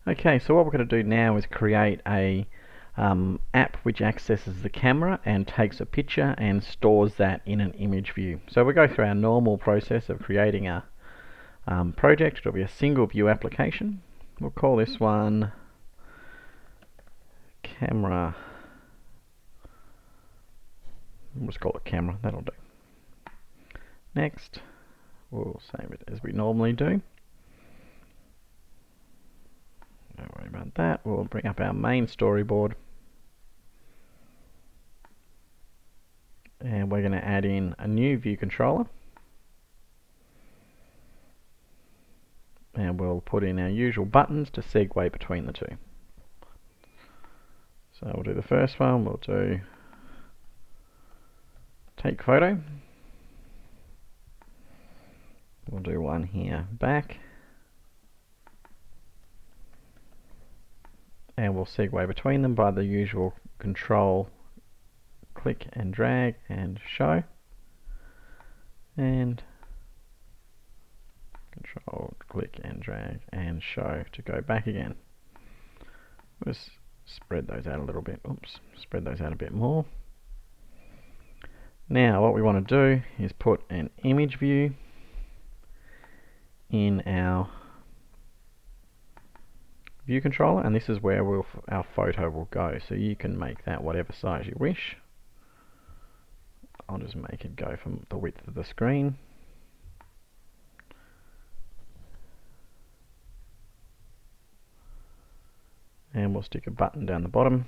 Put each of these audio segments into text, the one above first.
Okay, so what we're going to do now is create a app which accesses the camera and takes a picture and stores that in an image view. So we'll go through our normal process of creating a project. It'll be a single view application. We'll call this one camera. We'll just call it camera, that'll do. Next, we'll save it as we normally do. Don't worry about that. We'll bring up our main storyboard. And we're going to add in a new view controller. And we'll put in our usual buttons to segue between the two. So we'll do the first one. We'll do take photo. We'll do one here back. And we'll segue between them by the usual control, click and drag and show. And control, click and drag and show to go back again. Just spread those out a little bit. Oops, spread those out a bit more. Now what we want to do is put an image view in our view controller, and this is where our photo will go. So you can make that whatever size you wish. I'll just make it go from the width of the screen. And we'll stick a button down the bottom.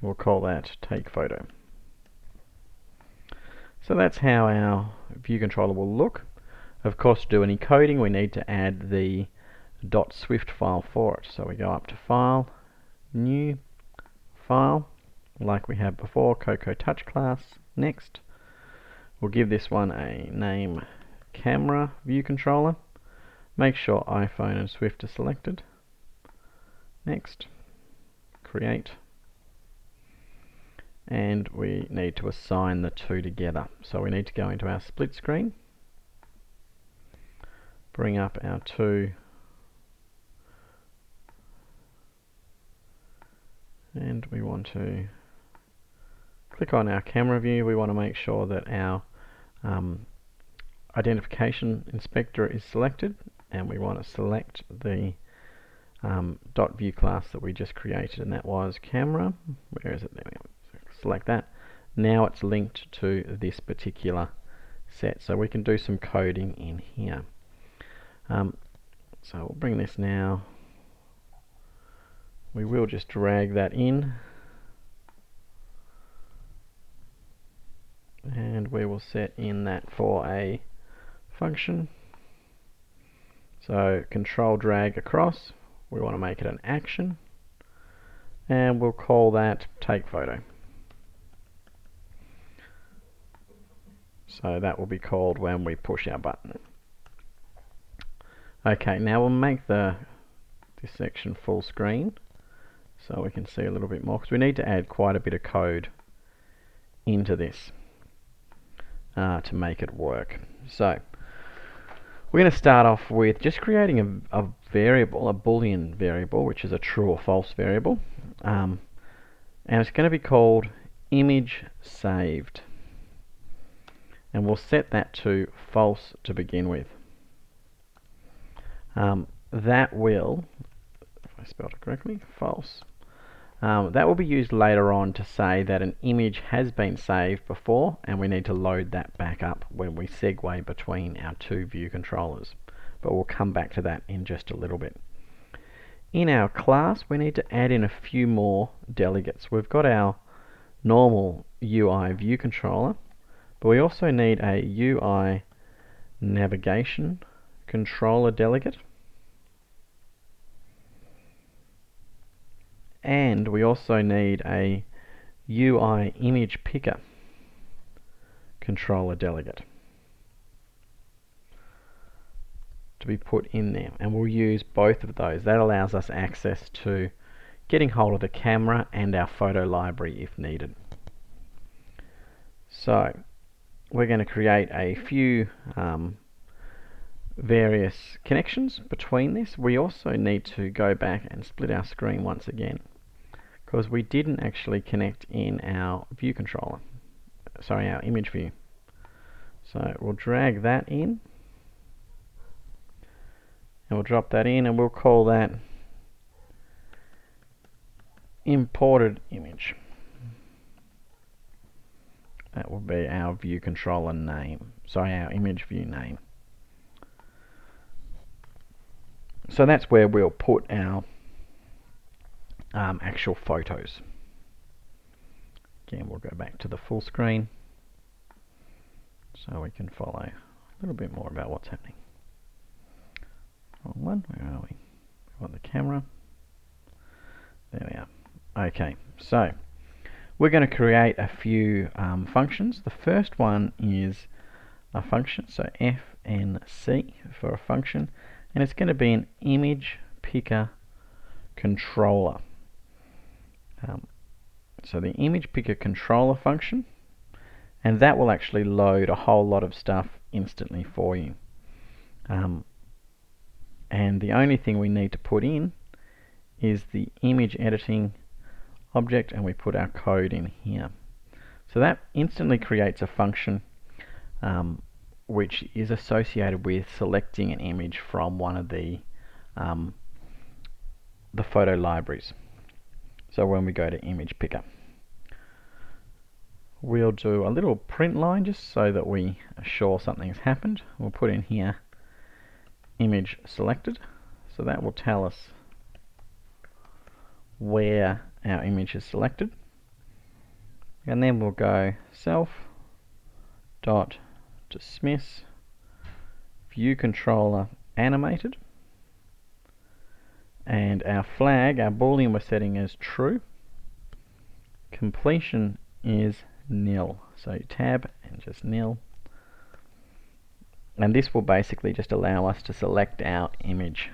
We'll call that take photo. So that's how our view controller will look. Of course, to do any coding, we need to add the .swift file for it. So we go up to File, New, File, like we had before, Coco Touch class. Next, we'll give this one a name, Camera View Controller. Make sure iPhone and Swift are selected. Next, Create. And we need to assign the two together. So we need to go into our split screen, bring up our two, and we want to click on our camera view. We want to make sure that our identification inspector is selected, and we want to select the .view class that we just created, and that was camera. Where is it? There we go. Select that. Now it's linked to this particular set, so we can do some coding in here. So we'll bring this now. We will just drag that in, and we will set in that for a function. So control drag across. We want to make it an action, and we'll call that take photo. So that will be called when we push our button. Okay, now we'll make this section full screen so we can see a little bit more, because we need to add quite a bit of code into this to make it work. So we're going to start off with just creating a variable, a Boolean variable, which is a true or false variable, and it's going to be called image saved. And we'll set that to false to begin with. That will, if I spelled it correctly, false. That will be used later on to say that an image has been saved before, and we need to load that back up when we segue between our two view controllers. But we'll come back to that in just a little bit. In our class, we need to add in a few more delegates. We've got our normal UI view controller, but we also need a UI navigation controller delegate. And we also need a UI image picker controller delegate to be put in there. And we'll use both of those. That allows us access to getting hold of the camera and our photo library if needed. So we're going to create a few various connections between this. We also need to go back and split our screen once again, because we didn't actually connect in our view controller, sorry, our image view. So we'll drag that in, and we'll drop that in, and we'll call that imported image. That will be our view controller name, sorry, our image view name. So that's where we'll put our actual photos. Again, we'll go back to the full screen so we can follow a little bit more about what's happening. Wrong one, where are we? We want the camera. There we are. Okay, so we're going to create a few functions. The first one is a function, so FNC for a function, and it's going to be an image picker controller. So the image picker controller function, and that will actually load a whole lot of stuff instantly for you. And the only thing we need to put in is the image editing object, and we put our code in here. So that instantly creates a function which is associated with selecting an image from one of the photo libraries. So when we go to image picker, we'll do a little print line just so that we are sure something's happened. We'll put in here image selected, so that will tell us where our image is selected, and then we'll go self dot dismiss view controller animated, and our flag, our boolean we're setting as true, completion is nil, so tab and just nil, and this will basically just allow us to select our image.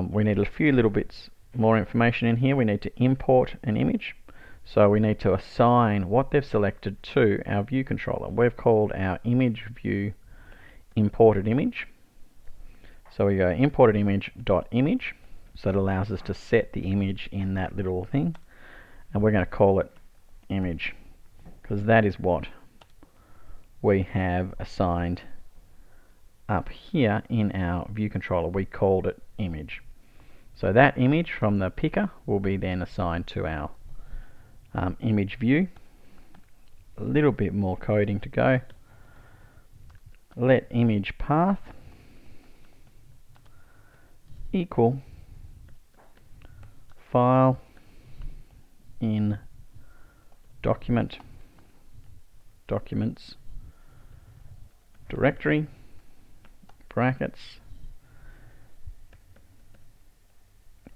We need a few little bits more information in here. We need to import an image, so we need to assign what they've selected to our view controller. We've called our image view imported image, so we go imported image dot image, so it allows us to set the image in that little thing, and we're going to call it image because that is what we have assigned up here in our view controller. We called it image, so that image from the picker will be then assigned to our image view. A little bit more coding to go. Let image path equal file in documents directory brackets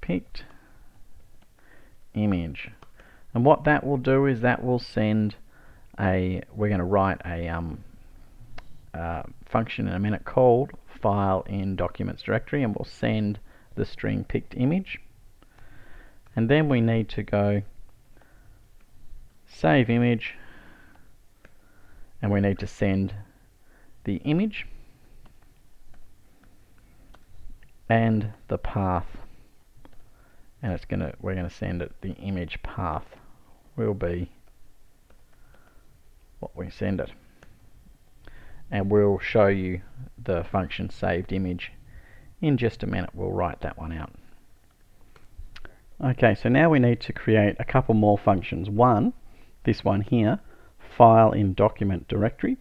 picked image. And what that will do is that will send we're going to write a function in a minute called file in documents directory, and we'll send the string picked image, and then we need to go save image, and we need to send the image and the path, and we're going to send it, the image path will be what we send it, and we'll show you the function saved image in just a minute. We'll write that one out. Okay, so now we need to create a couple more functions. One, this one here, file in document directory,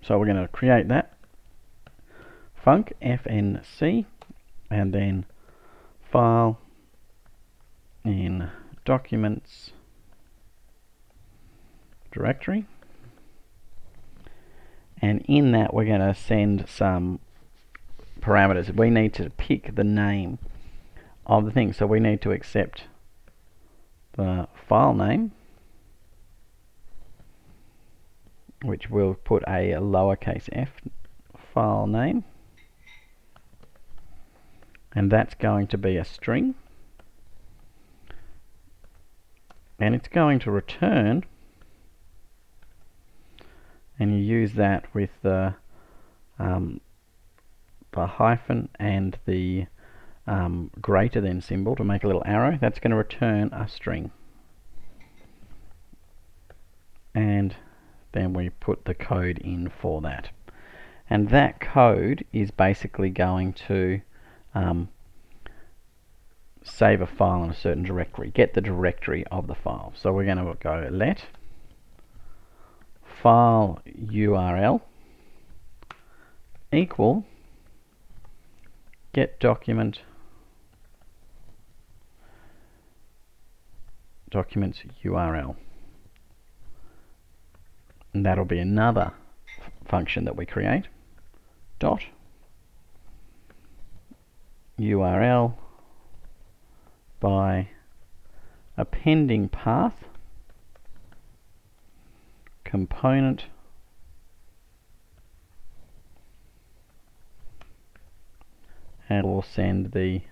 so we're going to create that func fnc, and then file in documents directory, and in that we're going to send some parameters. We need to pick the name of the thing, so we need to accept the file name, which we'll put a lowercase f file name, and that's going to be a string, and it's going to return and you use that with the hyphen and the greater than symbol to make a little arrow. That's going to return a string. And then we put the code in for that. And that code is basically going to save a file in a certain directory, get the directory of the file. So we're going to go let file URL equal get documents URL. And that'll be another function that we create. Dot URL by appending path component and we'll send the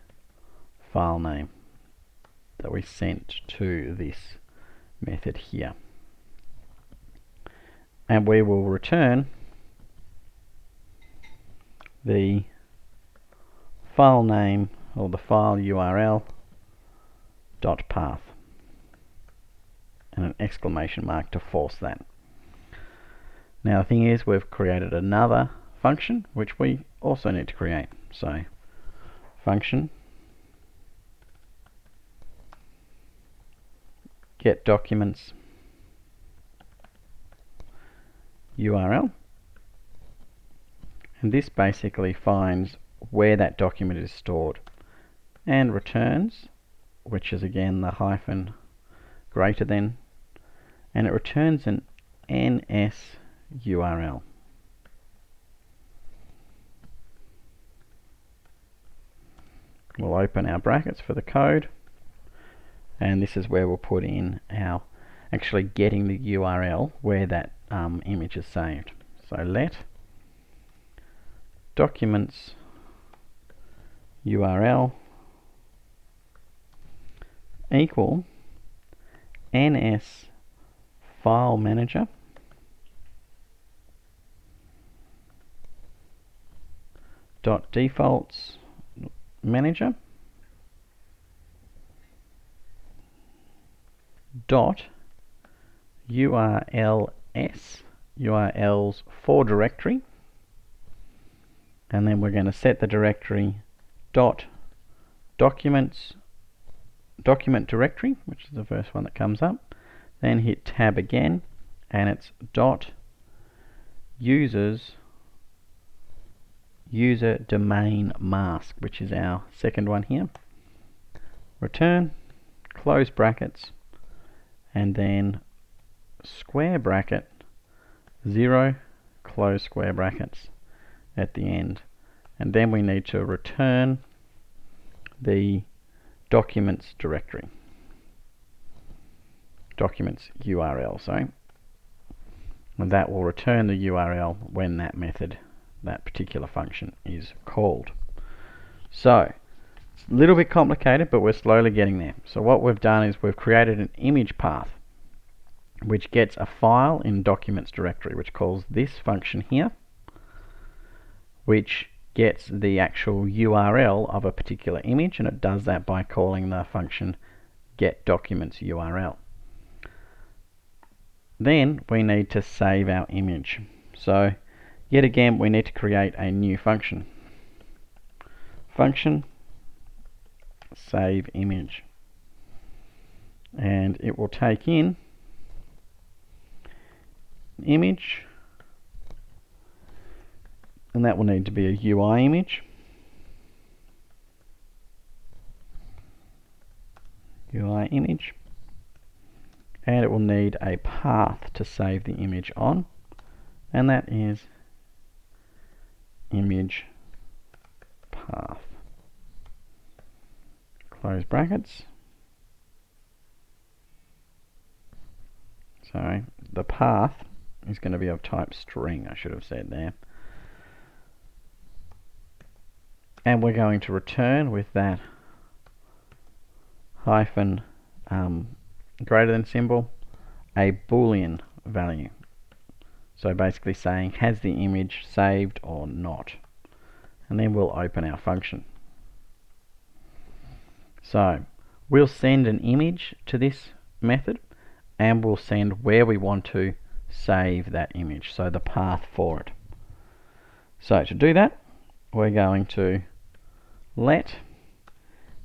file name that we sent to this method here. And we will return the file name or the file URL dot path and an exclamation mark to force that. Now the thing is, we've created another function which we also need to create. So function get documents URL, and this basically finds where that document is stored and returns, which is again the hyphen greater than, and it returns an NS URL. We'll open our brackets for the code, and this is where we'll put in our actually getting the URL where that image is saved. So let documents URL equal NS file manager dot defaults manager dot URLs for directory, and then we're going to set the directory dot document directory, which is the first one that comes up, then hit tab again, and it's dot user domain mask, which is our second one here. Return, close brackets, and then square bracket 0, close square brackets at the end, and then we need to return the documents directory, documents URL, sorry, and that will return the URL when that method, that particular function, is called. So it's a little bit complicated, but we're slowly getting there. So what we've done is we've created an image path which gets a file in documents directory, which calls this function here, which gets the actual URL of a particular image, and it does that by calling the function get documents URL. Then we need to save our image. So yet again we need to create a new function. Function save image, and it will take in image, and that will need to be a UI image, and it will need a path to save the image on, and that is image path, close brackets. Sorry, the path is going to be of type string, I should have said there. And we're going to return with that hyphen greater than symbol a Boolean value. So basically saying, has the image saved or not? And then we'll open our function. So we'll send an image to this method, and we'll send where we want to save that image, so the path for it. So to do that, we're going to let,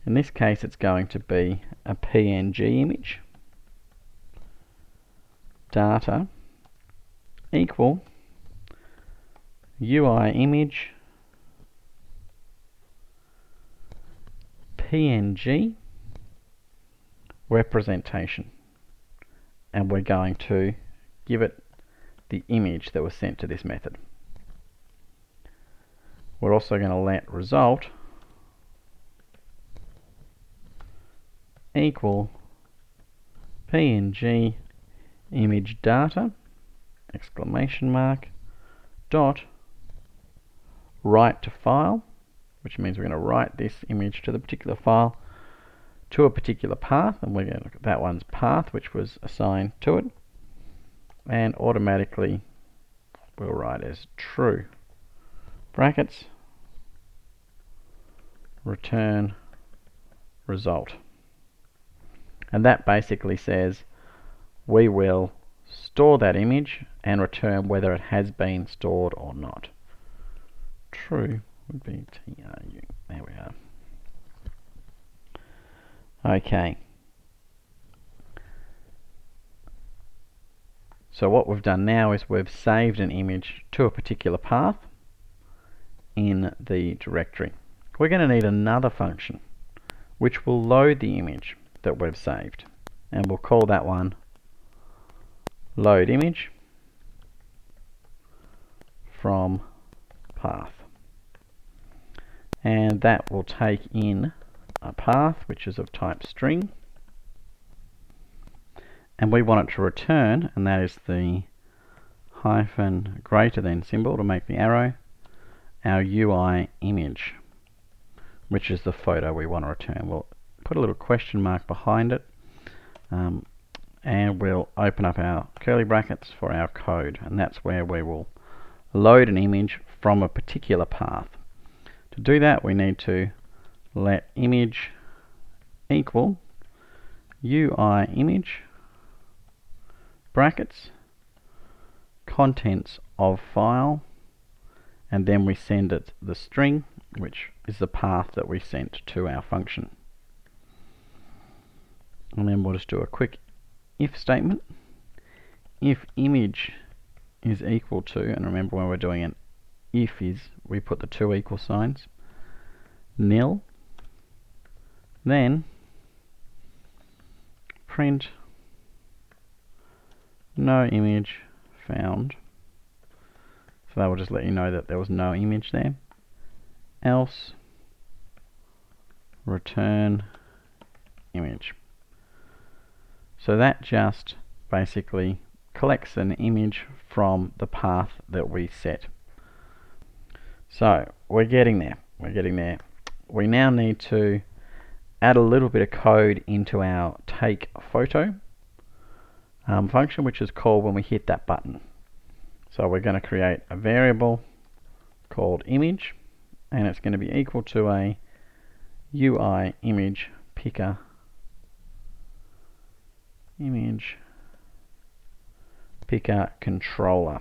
in this case it's going to be a PNG image, data equal UI image PNG representation, and we're going to give it the image that was sent to this method. We're also going to let result equal PNG image data exclamation mark dot write to file, which means we're going to write this image to the particular file to a particular path, and we're going to look at that one's path which was assigned to it, and automatically we'll write as true brackets return result. And that basically says we will store that image and return whether it has been stored or not. True would be TRU. There we are. Okay. So what we've done now is we've saved an image to a particular path in the directory. We're going to need another function which will load the image that we've saved, and we'll call that one load image from path, and that will take in a path which is of type string, and we want it to return, and that is the hyphen greater than symbol to make the arrow, our UI image, which is the photo we want to return. We'll put a little question mark behind it, and we'll open up our curly brackets for our code, and that's where we will load an image from a particular path. To do that, we need to let image equal UI image brackets contents of file, and then we send it the string, which is the path that we sent to our function. And then we'll just do a quick if statement. If image is equal to, and remember when we're doing an if is, we put the two equal signs, nil, then print no image found. So that will just let you know that there was no image there. Else return image. So that just basically collects an image from the path that we set. So we're getting there. We now need to add a little bit of code into our take photo function, which is called when we hit that button. So we're going to create a variable called image, and it's going to be equal to a UI image picker controller.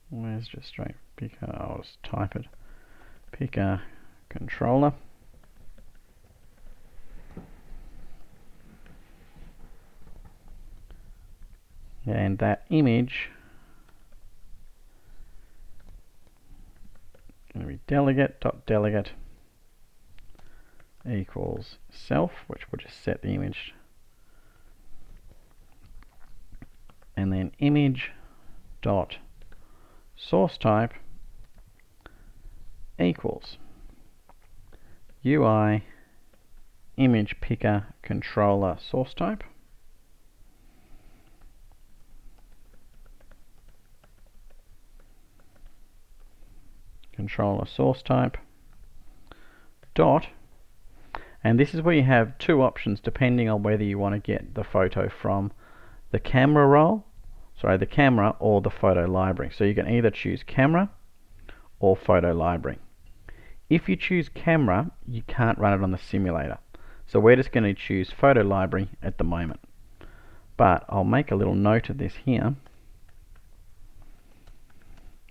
Where's just straight picker? I'll just type it. Picker controller. And that image is going to be delegate.delegate equals self, which will just set the image, and then image dot source type equals UI image picker controller source type. Controller source type dot, and this is where you have two options depending on whether you want to get the photo from the camera roll, the camera or the photo library. So you can either choose camera or photo library. If you choose camera, you can't run it on the simulator. So we're just going to choose photo library at the moment. But I'll make a little note of this here.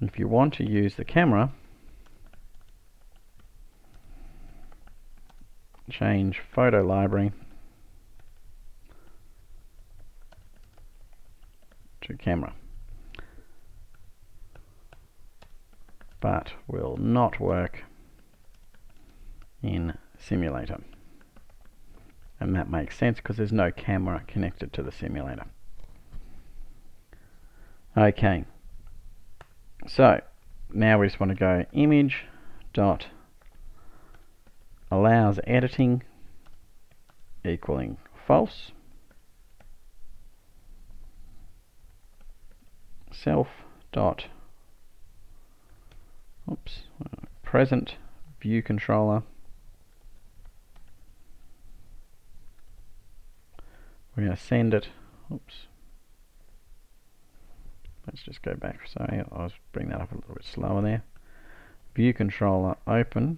If you want to use the camera, change photo library to camera. But will not work in simulator. And that makes sense because there's no camera connected to the simulator. Okay, so now we just want to go image dot allows editing equaling false, self dot present view controller. We're going to send it. Let's just go back. Sorry, I'll bring that up a little bit slower there. View controller open,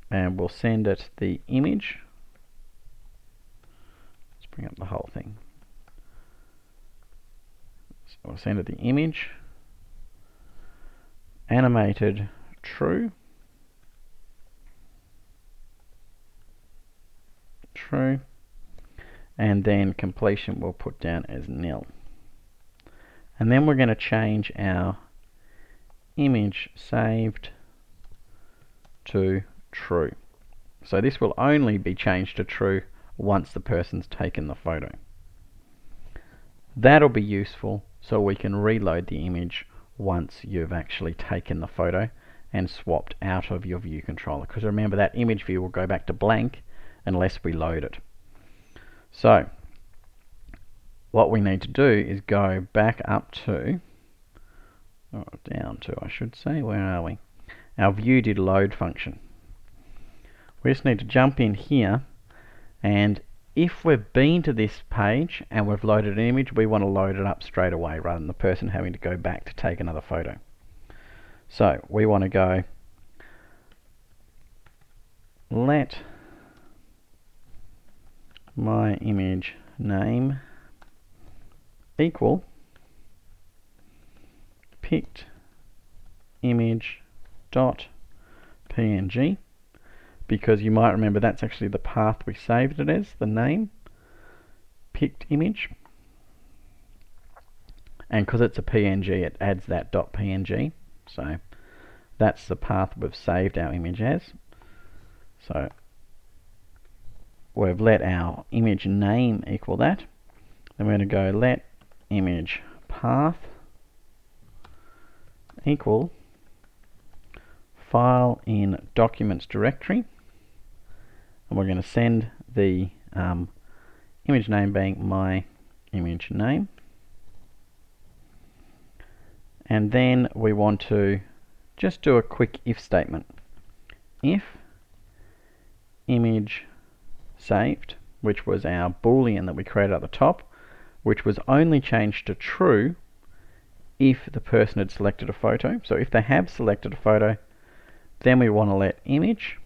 and we'll send it the image. Let's bring up the whole thing. So we'll send it the image, animated true, and then completion we'll put down as nil. And then we're going to change our image saved to true. So this will only be changed to true once the person's taken the photo. That'll be useful so we can reload the image once you've actually taken the photo and swapped out of your view controller. Because remember, that image view will go back to blank unless we load it. So what we need to do is go back up to, or down to I should say, where are we? Our view did load function. We just need to jump in here, and if we've been to this page and we've loaded an image, we want to load it up straight away rather than the person having to go back to take another photo. So we want to go let my image name equal picked image dot png, because you might remember that's actually the path we saved it as, the name picked image, and because it's a PNG it adds that .png, so that's the path we've saved our image as. So we've let our image name equal that. Then we're going to go let image path equal file in documents directory, and we're going to send the image name being my image name, and then we want to just do a quick if statement. If image saved, which was our boolean that we created at the top, which was only changed to true if the person had selected a photo. So if they have selected a photo, then we want to let image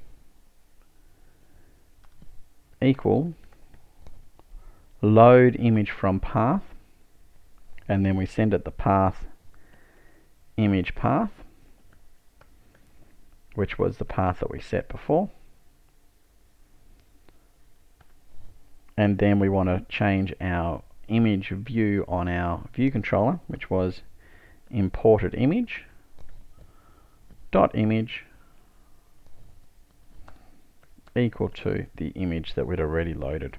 equal load image from path, and then we send it the path image path, which was the path that we set before. And then we want to change our image view on our view controller, which was imported image dot image equal to the image that we'd already loaded.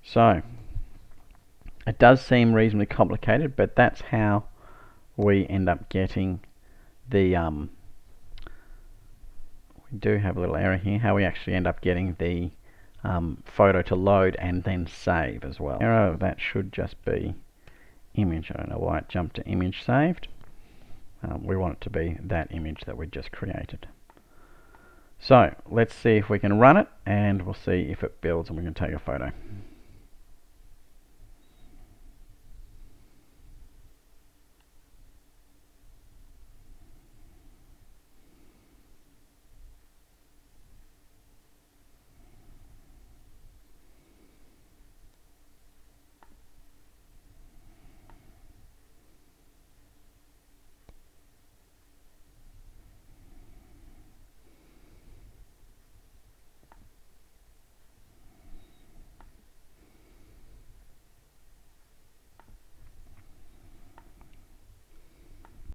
So it does seem reasonably complicated, but that's how we end up getting the we do have a little error here, how we actually end up getting the photo to load and then save as well. Error, that should just be image. I don't know why it jumped to image saved. We want it to be that image that we just created. So let's see if we can run it, and we'll see if it builds and we can take a photo.